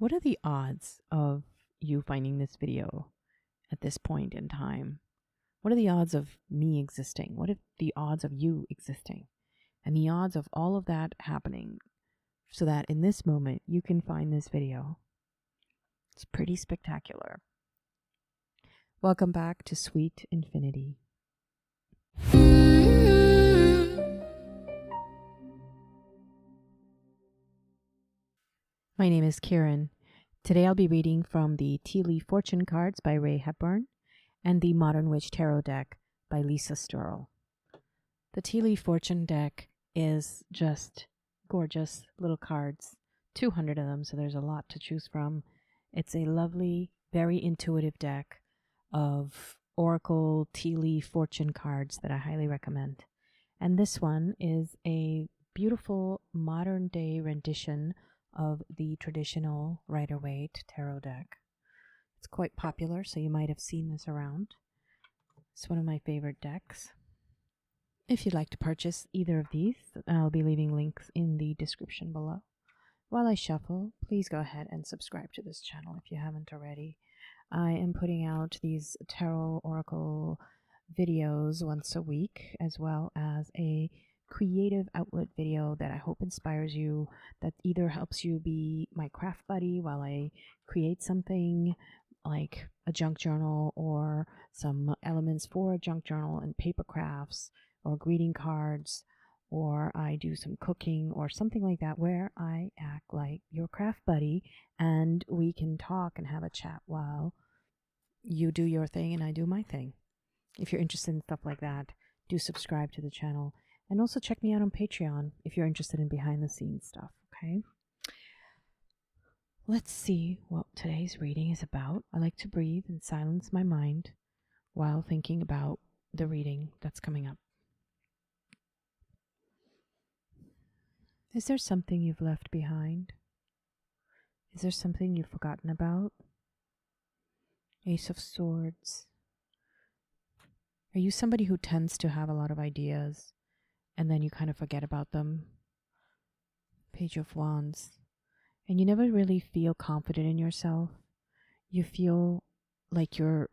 What are the odds of you finding this video at this point in time? What are the odds of me existing? What are the odds of you existing? And the odds of all of that happening so that in this moment you can find this video. It's pretty spectacular. Welcome back to Sweet Infinity. My name is Kieran. Today I'll be reading from the Tea Leaf Fortune Cards by Ray Hepburn and the Modern Witch Tarot deck by Lisa Sturl. The Tea Leaf Fortune deck is just gorgeous little cards, 200 of them, so there's a lot to choose from. It's a lovely, very intuitive deck of oracle tea leaf fortune cards that I highly recommend. And this one is a beautiful modern day rendition of the traditional Rider-Waite tarot deck. It's quite popular, so you might have seen this around. It's one of my favorite decks. If you'd like to purchase either of these, I'll be leaving links in the description below. While I shuffle, please go ahead and subscribe to this channel if you haven't already. I am putting out these tarot oracle videos once a week, as well as a creative outlet video that I hope inspires you, that either helps you be my craft buddy while I create something like a junk journal or some elements for a junk journal and paper crafts or greeting cards, or I do some cooking or something like that where I act like your craft buddy and we can talk and have a chat while you do your thing and I do my thing. If you're interested in stuff like that, do subscribe to the channel. And also check me out on Patreon if you're interested in behind the scenes stuff, okay? Let's see what today's reading is about. I like to breathe and silence my mind while thinking about the reading that's coming up. Is there something you've left behind? Is there something you've forgotten about? Ace of Swords. Are you somebody who tends to have a lot of ideas and then you kind of forget about them? Page of Wands. And you never really feel confident in yourself. You feel like you're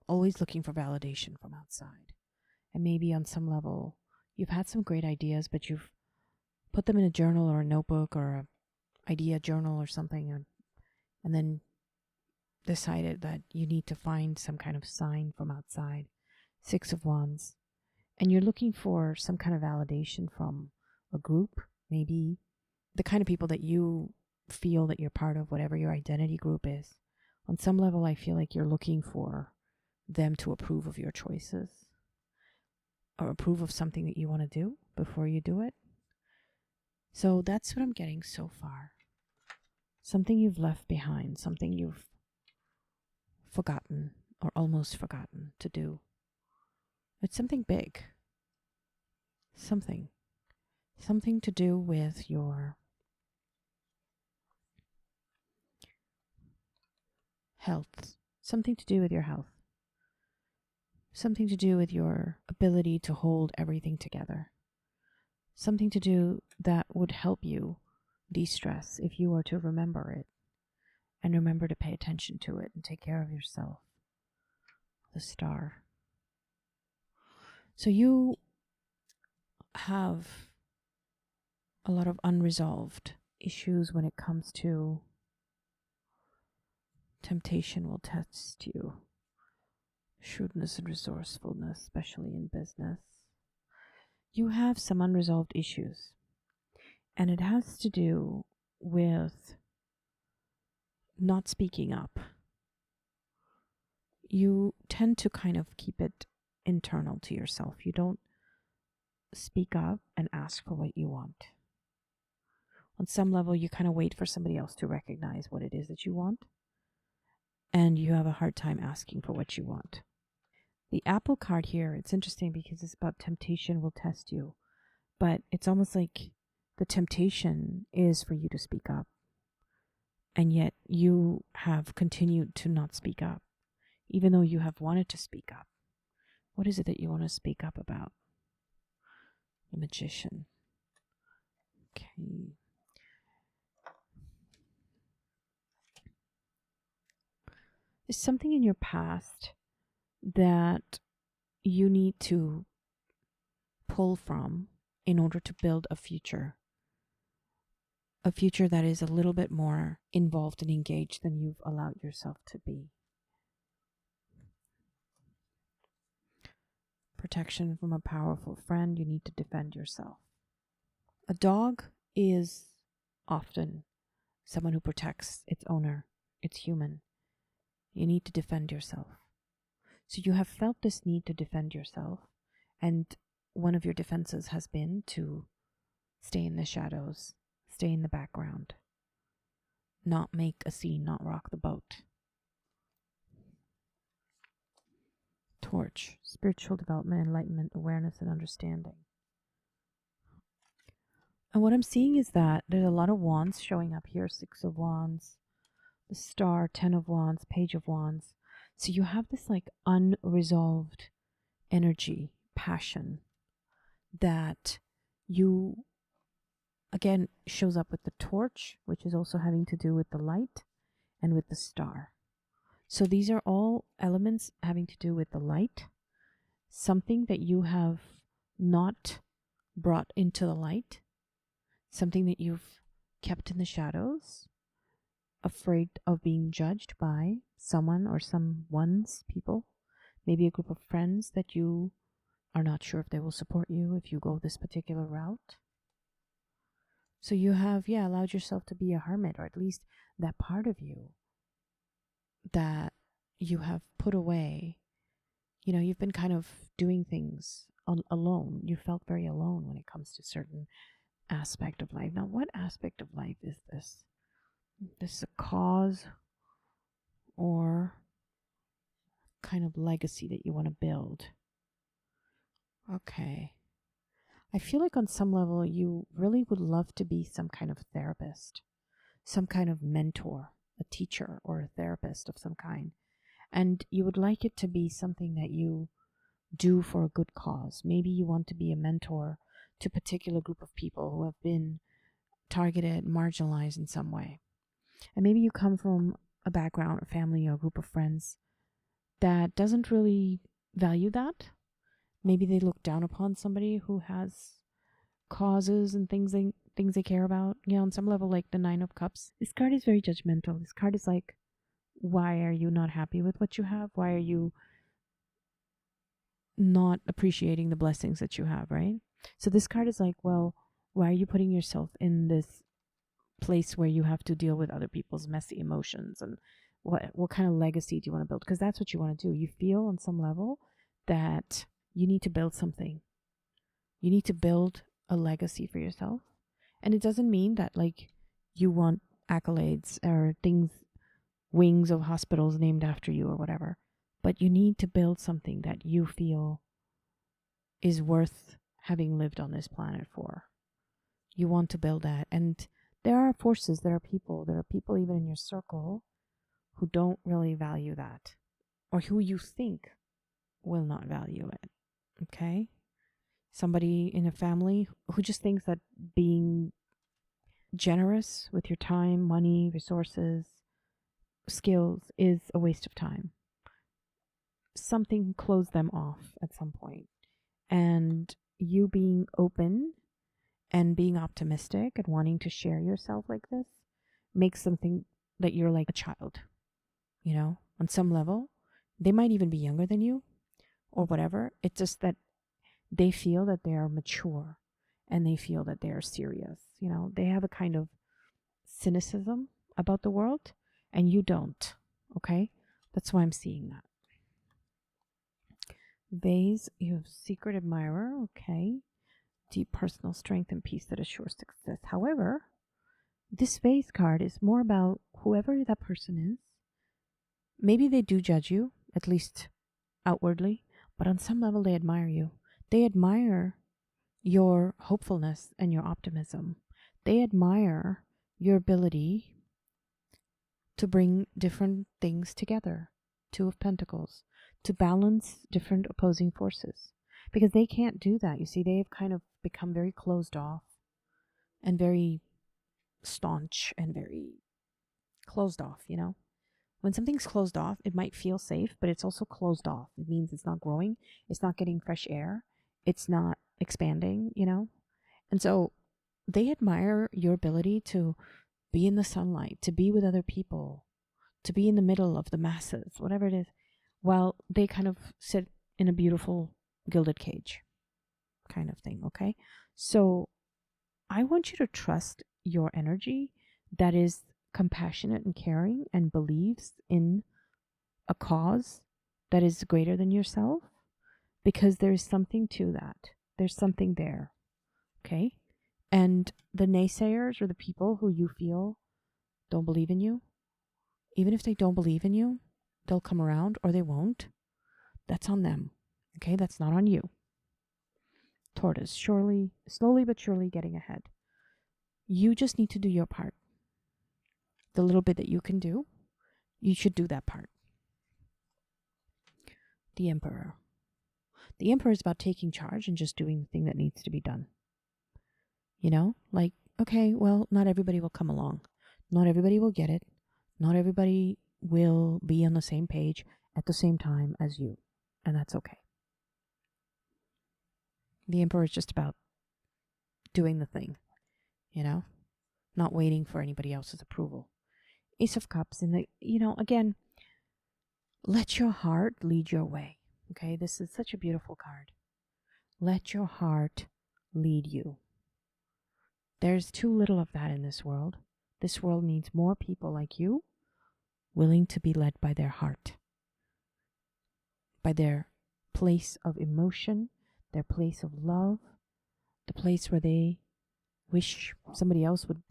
always looking for validation from outside. And maybe on some level, you've had some great ideas, but you've put them in a journal or a notebook or an idea journal or something, and then decided that you need to find some kind of sign from outside. Six of Wands. And you're looking for some kind of validation from a group, maybe the kind of people that you feel that you're part of, whatever your identity group is. On some level, I feel like you're looking for them to approve of your choices or approve of something that you want to do before you do it. So that's what I'm getting so far. Something you've left behind, something you've forgotten or almost forgotten to do. It's something big. Something to do with your health. Something to do with your health. Something to do with your ability to hold everything together. Something to do that would help you de-stress if you were to remember it and remember to pay attention to it and take care of yourself. The Star. So you have a lot of unresolved issues when it comes to temptation will test you. Shrewdness and resourcefulness, especially in business. You have some unresolved issues, and it has to do with not speaking up. You tend to kind of keep it internal to yourself. You don't speak up and ask for what you want. On some level, you kind of wait for somebody else to recognize what it is that you want, and you have a hard time asking for what you want. The Apple card here, it's interesting because it's about temptation will test you, but it's almost like the temptation is for you to speak up, and yet you have continued to not speak up, even though you have wanted to speak up. What is it that you want to speak up about? The Magician. Okay. There's something in your past that you need to pull from in order to build a future that is a little bit more involved and engaged than you've allowed yourself to be. Protection from a powerful friend. You need to defend yourself. A dog is often someone who protects its owner. It's human. You need to defend yourself. So you have felt this need to defend yourself, and one of your defenses has been to stay in the shadows, stay in the background, not make a scene, not rock the boat. Torch, spiritual development, enlightenment, awareness, and understanding. And what I'm seeing is that there's a lot of wands showing up here. 6 of Wands, the Star, 10 of Wands, Page of Wands. So you have this like unresolved energy, passion that you, again, shows up with the torch, which is also having to do with the light, and with the star. So these are all elements having to do with the light, something that you have not brought into the light, something that you've kept in the shadows, afraid of being judged by someone or someone's people, maybe a group of friends that you are not sure if they will support you if you go this particular route. So you have, allowed yourself to be a hermit, or at least that part of you that you have put away. You know, you've been kind of doing things alone. You felt very alone when it comes to certain aspect of life. Now, what aspect of life is this? This is a cause or kind of legacy that you want to build. Okay. I feel like on some level you really would love to be some kind of therapist, some kind of mentor, a teacher or a therapist of some kind. And you would like it to be something that you do for a good cause. Maybe you want to be a mentor to a particular group of people who have been targeted, marginalized in some way. And maybe you come from a background, a family, or a group of friends that doesn't really value that. Maybe they look down upon somebody who has causes and things they care about. You know, on some level, like the 9 of Cups. This card is very judgmental. This card is like, why are you not happy with what you have? Why are you not appreciating the blessings that you have, right? So this card is like, well, why are you putting yourself in this place where you have to deal with other people's messy emotions, and what kind of legacy do you want to build? Because that's what you want to do. You feel on some level that you need to build something. You need to build a legacy for yourself. And it doesn't mean that like you want accolades or things, wings of hospitals named after you or whatever. But you need to build something that you feel is worth having lived on this planet for. You want to build that. And there are forces, there are people even in your circle who don't really value that, or who you think will not value it. Okay? Somebody in a family who just thinks that being generous with your time, money, resources, skills is a waste of time. Something closed them off at some point. And you being open and being optimistic and wanting to share yourself like this makes something that you're like a child, you know, on some level. They might even be younger than you or whatever. It's just that they feel that they are mature and they feel that they are serious. You know, they have a kind of cynicism about the world and you don't. Okay? That's why I'm seeing that. Vase, you have secret admirer. Okay. Deep personal strength and peace that assures success. However, this vase card is more about whoever that person is. Maybe they do judge you, at least outwardly, but on some level they admire you. They admire your hopefulness and your optimism. They admire your ability to bring different things together. 2 of Pentacles. To balance different opposing forces. Because they can't do that. You see, they've kind of become very closed off and very staunch and very closed off, you know. When something's closed off, it might feel safe, but it's also closed off. It means it's not growing, it's not getting fresh air, it's not expanding, you know? And so they admire your ability to be in the sunlight, to be with other people, to be in the middle of the masses, whatever it is, while they kind of sit in a beautiful gilded cage kind of thing, okay? So I want you to trust your energy that is compassionate and caring and believes in a cause that is greater than yourself, because there's something to that. There's something there, okay? And the naysayers, or the people who you feel don't believe in you, even if they don't believe in you, they'll come around or they won't. That's on them, okay? That's not on you. Tortoise, slowly but surely getting ahead. You just need to do your part. The little bit that you can do, you should do that part. The Emperor. The Emperor is about taking charge and just doing the thing that needs to be done. You know, like, okay, well, not everybody will come along. Not everybody will get it. Not everybody will be on the same page at the same time as you. And that's okay. The Emperor is just about doing the thing, you know, not waiting for anybody else's approval. Ace of Cups, and again, let your heart lead your way. Okay, this is such a beautiful card. Let your heart lead you. There's too little of that in this world. This world needs more people like you, willing to be led by their heart, by their place of emotion, their place of love, the place where they wish somebody else would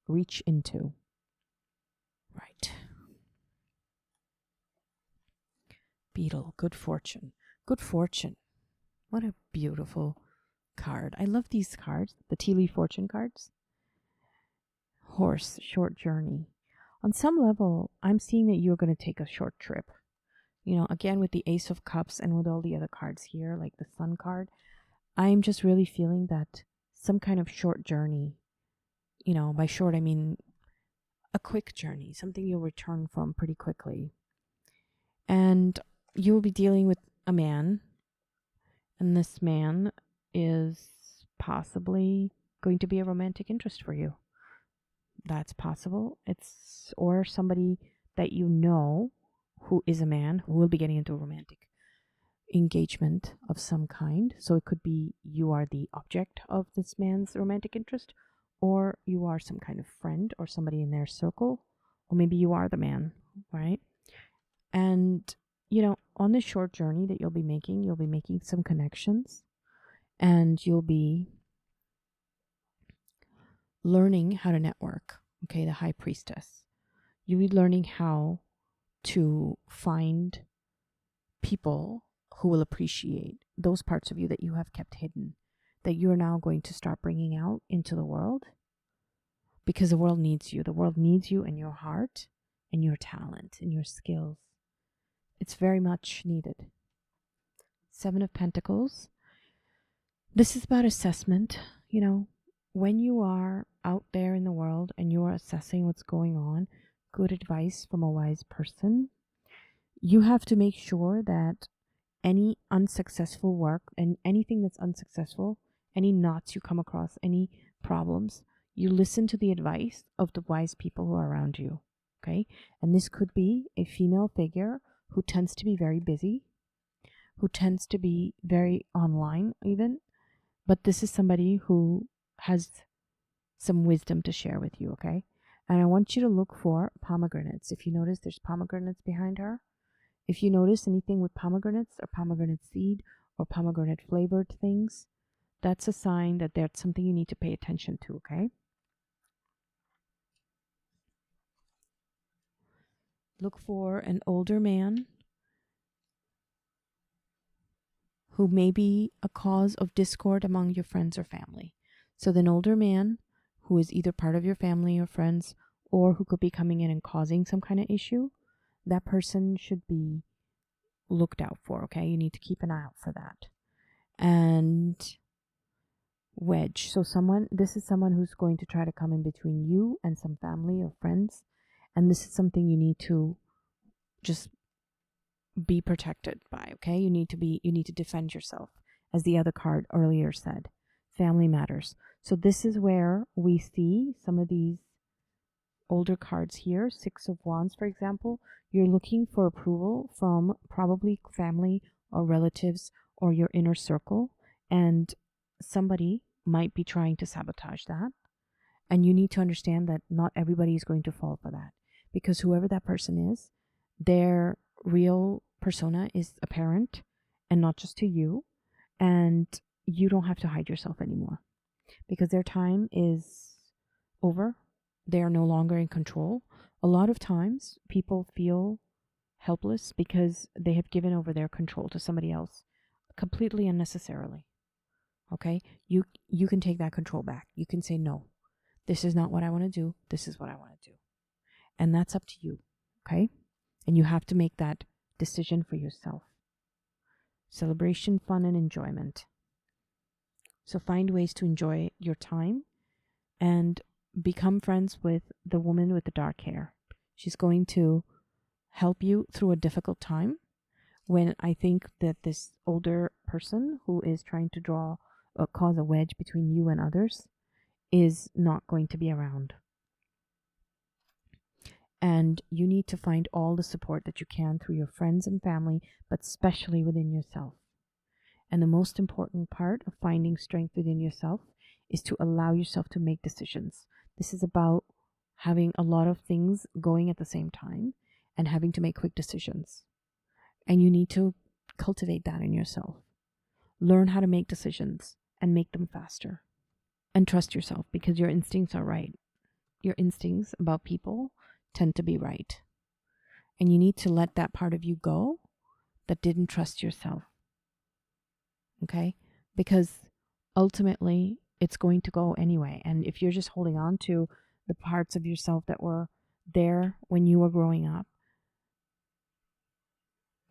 reach into. Right. Beetle, good fortune. Good fortune. What a beautiful card. I love these cards, the tea leaf fortune cards. Horse, short journey. On some level, I'm seeing that you're going to take a short trip. Again, with the Ace of Cups and with all the other cards here, like the Sun card, I'm just really feeling that some kind of short journey. By short, I mean a quick journey, something you'll return from pretty quickly. And you'll be dealing with a man, and this man is possibly going to be a romantic interest for you. That's possible. Or somebody that you know who is a man who will be getting into a romantic engagement of some kind. So it could be you are the object of this man's romantic interest, or you are some kind of friend or somebody in their circle, or maybe you are the man, right? And, on this short journey that you'll be making some connections, and you'll be learning how to network, okay, the High Priestess. You'll be learning how to find people who will appreciate those parts of you that you have kept hidden, that you're now going to start bringing out into the world, because the world needs you. The world needs you and your heart and your talent and your skills. It's very much needed. Seven of Pentacles. This is about assessment. When you are out there in the world and you are assessing what's going on, good advice from a wise person, you have to make sure that any unsuccessful work and anything that's unsuccessful, any knots you come across, any problems, you listen to the advice of the wise people who are around you, okay? And this could be a female figure who tends to be very busy, who tends to be very online even, but this is somebody who has some wisdom to share with you, okay? And I want you to look for pomegranates. If you notice, there's pomegranates behind her. If you notice anything with pomegranates or pomegranate seed or pomegranate flavored things, that's a sign that there's something you need to pay attention to, okay? Look for an older man who may be a cause of discord among your friends or family. So an older man who is either part of your family or friends, or who could be coming in and causing some kind of issue, that person should be looked out for, okay? You need to keep an eye out for that. And wedge. So this is someone who's going to try to come in between you and some family or friends. And this is something you need to just be protected by, okay? You need to defend yourself, as the other card earlier said. Family matters. So this is where we see some of these older cards here. Six of Wands, for example. You're looking for approval from probably family or relatives or your inner circle, and somebody might be trying to sabotage that. And you need to understand that not everybody is going to fall for that, because whoever that person is, their real persona is apparent and not just to you. And you don't have to hide yourself anymore, because their time is over. They are no longer in control. A lot of times people feel helpless because they have given over their control to somebody else completely unnecessarily. Okay? You can take that control back. You can say, no, this is not what I want to do. This is what I want to do. And that's up to you. Okay? And you have to make that decision for yourself. Celebration, fun, and enjoyment. So find ways to enjoy your time and become friends with the woman with the dark hair. She's going to help you through a difficult time, when I think that this older person who is trying to cause a wedge between you and others is not going to be around. And you need to find all the support that you can through your friends and family, but especially within yourself. And the most important part of finding strength within yourself is to allow yourself to make decisions. This is about having a lot of things going at the same time and having to make quick decisions. And you need to cultivate that in yourself. Learn how to make decisions and make them faster. And trust yourself, because your instincts are right. Your instincts about people tend to be right. And you need to let that part of you go that didn't trust yourself. Okay? Because ultimately, it's going to go anyway. And if you're just holding on to the parts of yourself that were there when you were growing up,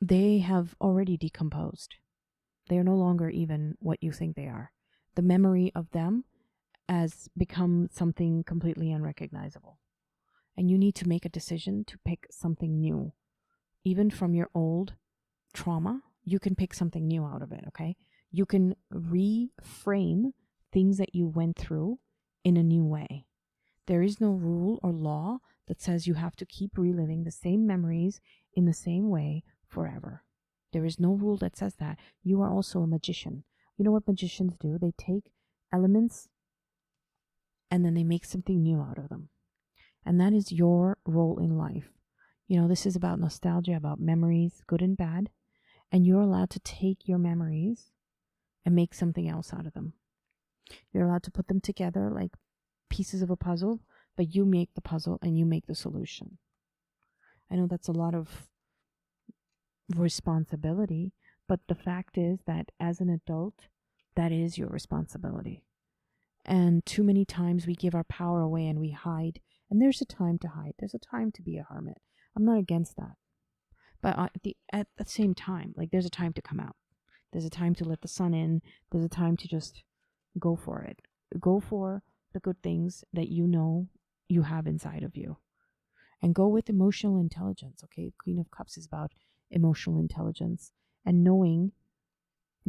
they have already decomposed. They are no longer even what you think they are. The memory of them has become something completely unrecognizable. And you need to make a decision to pick something new. Even from your old trauma, you can pick something new out of it, okay? You can reframe things that you went through in a new way. There is no rule or law that says you have to keep reliving the same memories in the same way forever. There is no rule that says that. You are also a magician. You know what magicians do? They take elements and then they make something new out of them. And that is your role in life. You know, this is about nostalgia, about memories, good and bad. And you're allowed to take your memories and make something else out of them. You're allowed to put them together like pieces of a puzzle, but you make the puzzle and you make the solution. I know that's a lot of responsibility, but the fact is that as an adult, that is your responsibility. And too many times we give our power away and we hide. And there's a time to hide. There's a time to be a hermit. I'm not against that. But at the same time, like, there's a time to come out. There's a time to let the sun in. There's a time to just go for it. Go for the good things that you know you have inside of you. And go with emotional intelligence, okay? Queen of Cups is about emotional intelligence and knowing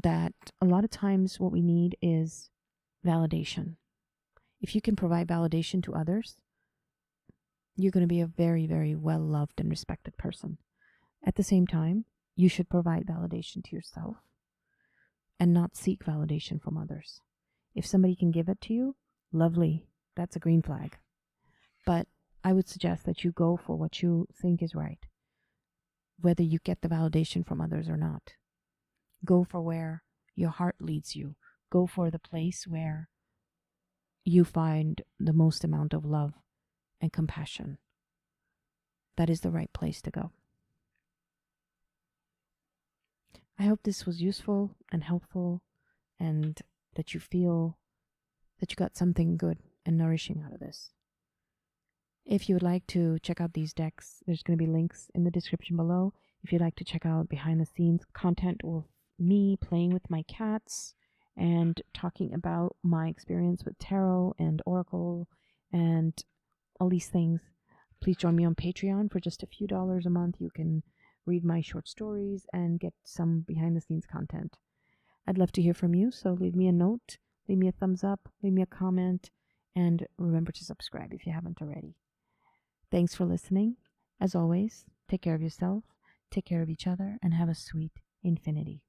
that a lot of times what we need is validation. If you can provide validation to others, you're going to be a very, very well-loved and respected person. At the same time, you should provide validation to yourself and not seek validation from others. If somebody can give it to you, lovely, that's a green flag. But I would suggest that you go for what you think is right, whether you get the validation from others or not. Go for where your heart leads you. Go for the place where you find the most amount of love and compassion. That is the right place to go. I hope this was useful and helpful, and that you feel that you got something good and nourishing out of this. If you would like to check out these decks, there's going to be links in the description below. If you'd like to check out behind the scenes content of me playing with my cats and talking about my experience with tarot and oracle and all these things, please join me on Patreon. For just a few dollars a month, you can read my short stories, and get some behind the scenes content. I'd love to hear from you, so leave me a note, leave me a thumbs up, leave me a comment, and remember to subscribe if you haven't already. Thanks for listening. As always, take care of yourself, take care of each other, and have a sweet infinity.